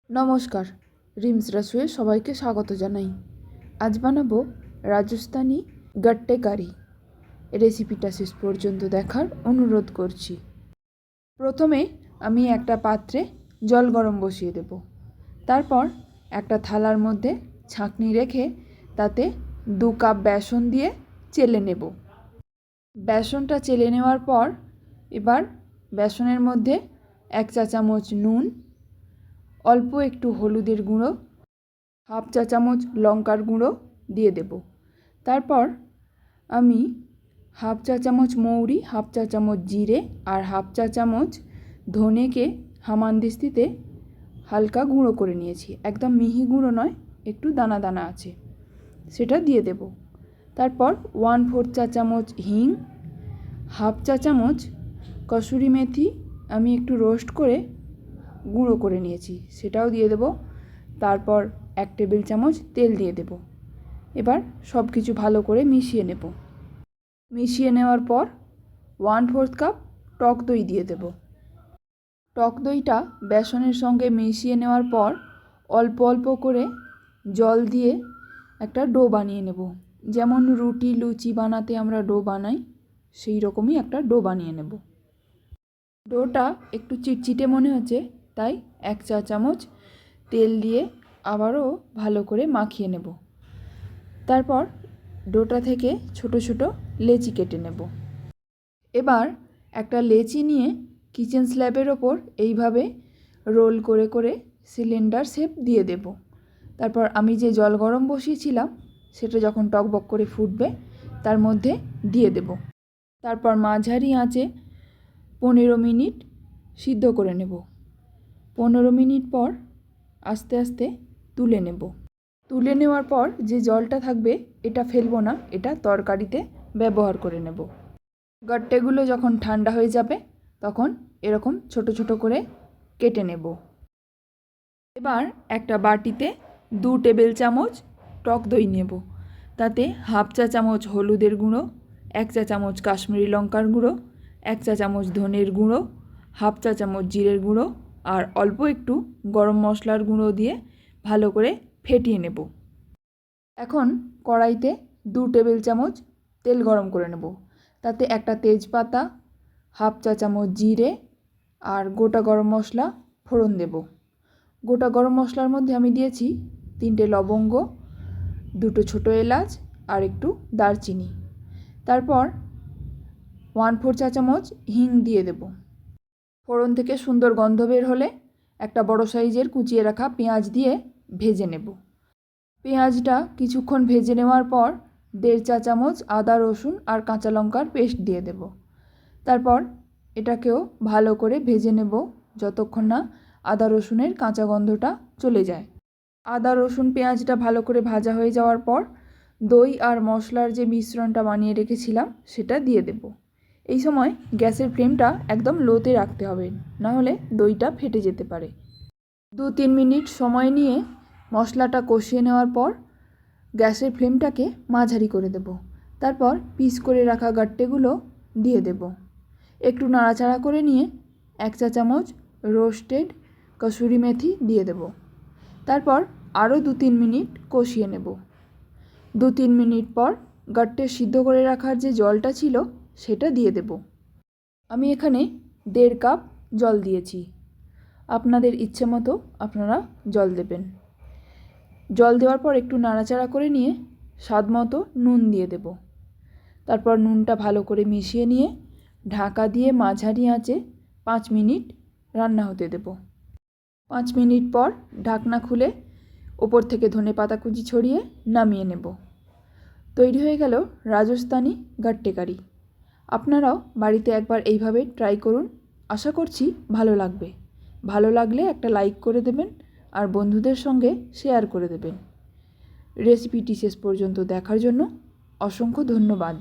নমস্কার, রিমস রসোইয়ে সবাইকে স্বাগত জানাই। আজ বানাবো রাজস্থানি গাট্টে কারি। রেসিপিটা শেষ পর্যন্ত দেখার অনুরোধ করছি। প্রথমে আমি একটা পাত্রে জল গরম বসিয়ে দেব। তারপর একটা থালার মধ্যে ছাঁকনি রেখে তাতে 2 কাপ বেসন দিয়ে চেলে নেব। বেসনটা চেলে নেওয়ার পর এবার বেসনের মধ্যে 1 চা চামচ নুন, অল্প একটু হলুদের গুঁড়ো, 1/2 চা চামচ লঙ্কার গুঁড়ো দিয়ে দেব। তারপর আমি 1/2 চা চামচ মৌরি, 1/2 চা চামচ জিরে আর 1/2 চা চামচ ধনেকে হামানদিস্তিতে হালকা গুঁড়ো করে নিয়েছি। একদম মিহি গুঁড়ো নয়, একটু দানা দানা আছে, সেটা দিয়ে দেব। তারপর 1/4 চা চামচ হিং, 1/2 চা চামচ কসুরি মেথি আমি একটু রোস্ট করে গুঁড়ো করে নিয়েছি, সেটাও দিয়ে দেব। তারপর 1 টেবিল চামচ তেল দিয়ে দেব। এবার সব কিছু ভালো করে মিশিয়ে নেব। মিশিয়ে নেওয়ার পর 1/4 কাপ টক দই দিয়ে দেব। টক দইটা বেসনের সঙ্গে মিশিয়ে নেওয়ার পর অল্প অল্প করে জল দিয়ে একটা ডো বানিয়ে নেব। যেমন রুটি লুচি বানাতে আমরা ডো বানাই, সেই রকমই একটা ডো বানিয়ে নেব। ডোটা একটু চিটচিটে মনে হচ্ছে, তাই 1 চা চামচ তেল দিয়ে আবারও ভালো করে মাখিয়ে নেব। তারপর ডোটা থেকে ছোট ছোট লেচি কেটে নেব। এবার একটা লেচি নিয়ে কিচেন স্ল্যাবের ওপর এইভাবে রোল করে করে সিলিন্ডার শেপ দিয়ে দেব। তারপর আমি যে জল গরম বসিয়েছিলাম সেটা যখন টকবক করে ফুটবে তার মধ্যে দিয়ে দেব। তারপর মাঝারি আঁচে 15 মিনিট সিদ্ধ করে নেব। 15 মিনিট পর আস্তে আস্তে তুলে নেব। তুলে নেওয়ার পর যে জলটা থাকবে এটা ফেলবো না, এটা তরকারিতে ব্যবহার করে নেব। গাট্টেগুলো যখন ঠান্ডা হয়ে যাবে তখন এরকম ছোট ছোট করে কেটে নেব। এবার একটা বাটিতে 2 টেবিল চামচ টক দই নেব। তাতে 1/2 চা চামচ হলুদের গুঁড়ো, 1 চা চামচ কাশ্মীরি লঙ্কার গুঁড়ো, 1 চা চামচ ধনের গুঁড়ো, 1/2 চা চামচ জিরের গুঁড়ো আর অল্প একটু গরম মশলার গুঁড়ো দিয়ে ভালো করে ফেটিয়ে নেব। এখন কড়াইতে 2 টেবিল চামচ তেল গরম করে নেব। তাতে একটা তেজপাতা, 1/2 চা চামচ জিরে আর গোটা গরম মশলা ফোড়ন দেব। গোটা গরম মশলার মধ্যে আমি দিয়েছি 3টে লবঙ্গ, 2টো ছোটো এলাচ আর একটু দারচিনি। তারপর 1/4 চা চামচ হিং দিয়ে দেব। ফোড়ন থেকে সুন্দর গন্ধ বের হলে একটা বড় সাইজের কুচিয়ে রাখা পেঁয়াজ দিয়ে ভেজে নেব। পেঁয়াজটা কিছুক্ষণ ভেজে নেওয়ার পর 1.5 চা চামচ আদা রসুন আর কাঁচা লঙ্কার পেস্ট দিয়ে দেব। তারপর এটাকেও ভালো করে ভেজে নেব যতক্ষণ না আদা রসুনের কাঁচা গন্ধটা চলে যায়। আদা রসুন পেঁয়াজটা ভালো করে ভাজা হয়ে যাওয়ার পর দই আর মশলার যে মিশ্রণটা বানিয়ে রেখেছিলাম সেটা দিয়ে দেব। এই সময় গ্যাসের ফ্লেমটা একদম লোতে রাখতে হবে, না হলে দইটা ফেটে যেতে পারে। 2-3 মিনিট সময় নিয়ে মশলাটা কষিয়ে নেওয়ার পর গ্যাসের ফ্লেমটাকে মাঝারি করে দেব। তারপর পিস করে রাখা গাট্টেগুলো দিয়ে দেব। একটু নাড়াচাড়া করে নিয়ে 1 চা চামচ রোস্টেড কসুরি মেথি দিয়ে দেব। তারপর আরও 2-3 মিনিট কষিয়ে নেব। 2-3 মিনিট পর গাট্টে সিদ্ধ করে রাখার যে জলটা ছিল সেটা দিয়ে দেব। আমি এখানে 1.5 কাপ জল দিয়েছি। আপনাদের ইচ্ছে মতো আপনারা জল দেবেন। জল দেওয়ার পর একটু নাড়াচাড়া করে নিয়ে স্বাদ মতো নুন দিয়ে দেব। তারপর নুনটা ভালো করে মিশিয়ে নিয়ে ঢাকা দিয়ে মাঝারি আঁচে 5 মিনিট রান্না হতে দেব। 5 মিনিট পর ঢাকনা খুলে ওপর থেকে ধনেপাতা কুচি ছড়িয়ে নামিয়ে নেব। তৈরি হয়ে গেল রাজস্থানি গাট্টে কারি। আপনারাও বাড়িতে একবার এইভাবে ট্রাই করুন, আশা করছি ভালো লাগবে। ভালো লাগলে একটা লাইক করে দেবেন আর বন্ধুদের সঙ্গে শেয়ার করে দেবেন। রেসিপিটি শেষ পর্যন্ত দেখার জন্য অসংখ্য ধন্যবাদ।